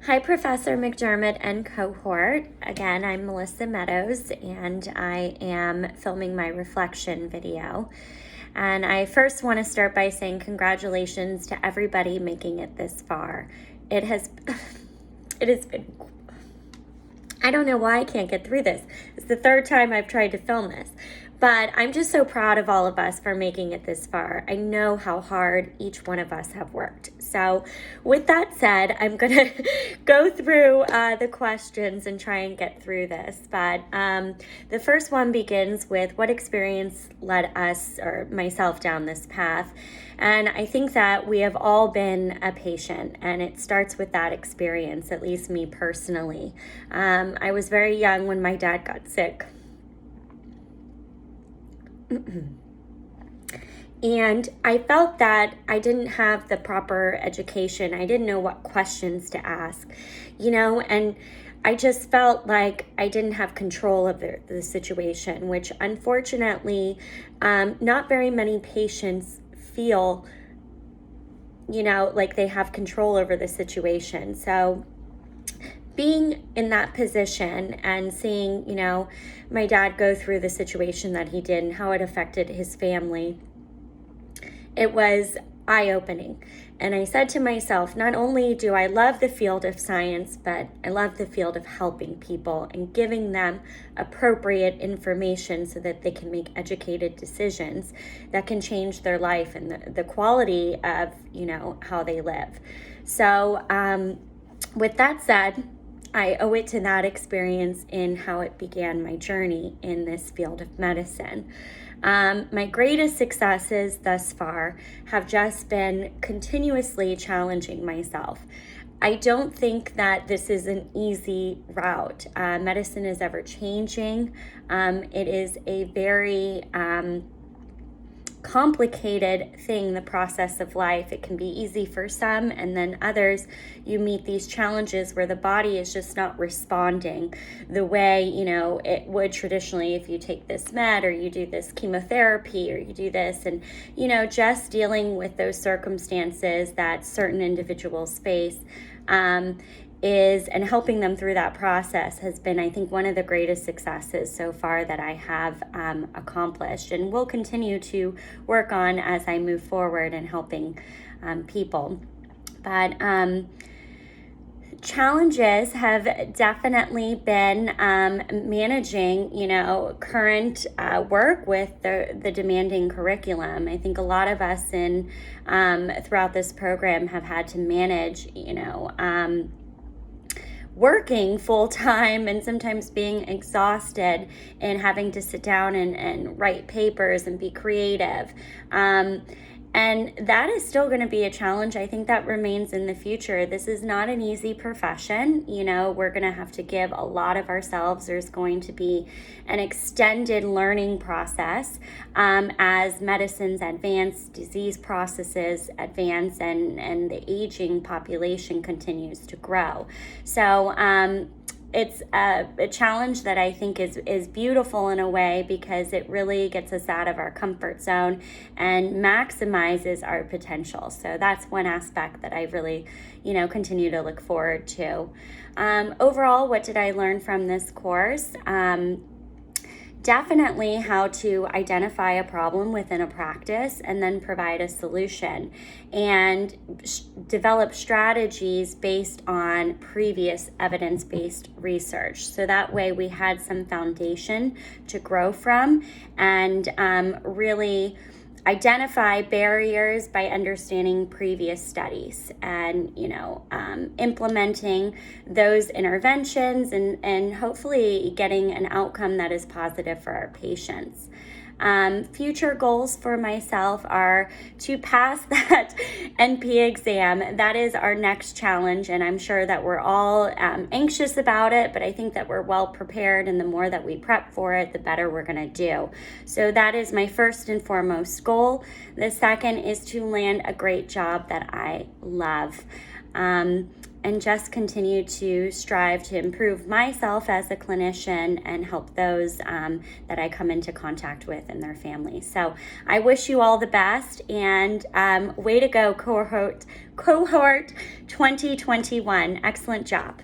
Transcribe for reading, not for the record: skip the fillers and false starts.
Hi, Professor McDermott and cohort. Again, I'm Melissa Meadows, and I am filming my reflection video. And I first want to start by saying congratulations to everybody making it this far. It has been, I don't know why I can't get through this. It's the third time I've tried to film this. But I'm just so proud of all of us for making it this far. I know how hard each one of us have worked. So with that said, I'm going to go through the questions and try and get through this. But the first one begins with what experience led us or myself down this path. And I think that we have all been a patient, and it starts with that experience, at least me personally. I was very young when my dad got sick. And I felt that I didn't have the proper education. I didn't know what questions to ask, and I just felt like I didn't have control of the situation, which unfortunately, not very many patients feel, like they have control over the situation. So being in that position and seeing, my dad go through the situation that he did and how it affected his family, it was eye-opening. And I said to myself, not only do I love the field of science, but I love the field of helping people and giving them appropriate information so that they can make educated decisions that can change their life and the quality of, how they live. So with that said, I owe it to that experience in how it began my journey in this field of medicine. My greatest successes thus far have just been continuously challenging myself. I don't think that this is an easy route. Medicine is ever changing. It is a very complicated thing, the process of life. It can be easy for some, and then others, you meet these challenges where the body is just not responding the way, it would traditionally if you take this med or you do this chemotherapy or you do this, and, just dealing with those circumstances that certain individuals face and helping them through that process has been, I think, one of the greatest successes so far that I have accomplished and will continue to work on as I move forward in helping people. But challenges have definitely been managing, current work with the demanding curriculum. I think a lot of us throughout this program have had to manage, working full time and sometimes being exhausted and having to sit down and write papers and be creative. And that is still going to be a challenge. I think that remains in the future. This is not an easy profession. We're going to have to give a lot of ourselves. There's going to be an extended learning process as medicines advance, disease processes advance, and the aging population continues to grow. So, it's a challenge that I think is beautiful in a way because it really gets us out of our comfort zone and maximizes our potential. So that's one aspect that I really, continue to look forward to. Overall, what did I learn from this course? Definitely how to identify a problem within a practice and then provide a solution and develop strategies based on previous evidence-based research. So that way we had some foundation to grow from and really identify barriers by understanding previous studies and, implementing those interventions and hopefully getting an outcome that is positive for our patients. Future goals for myself are to pass that NP exam. That is our next challenge, and I'm sure that we're all anxious about it, but I think that we're well prepared, and the more that we prep for it, the better we're going to do. So that is my first and foremost goal. The second is to land a great job that I love. and just continue to strive to improve myself as a clinician and help those that I come into contact with and their families. So I wish you all the best, and way to go, cohort 2021. Excellent job.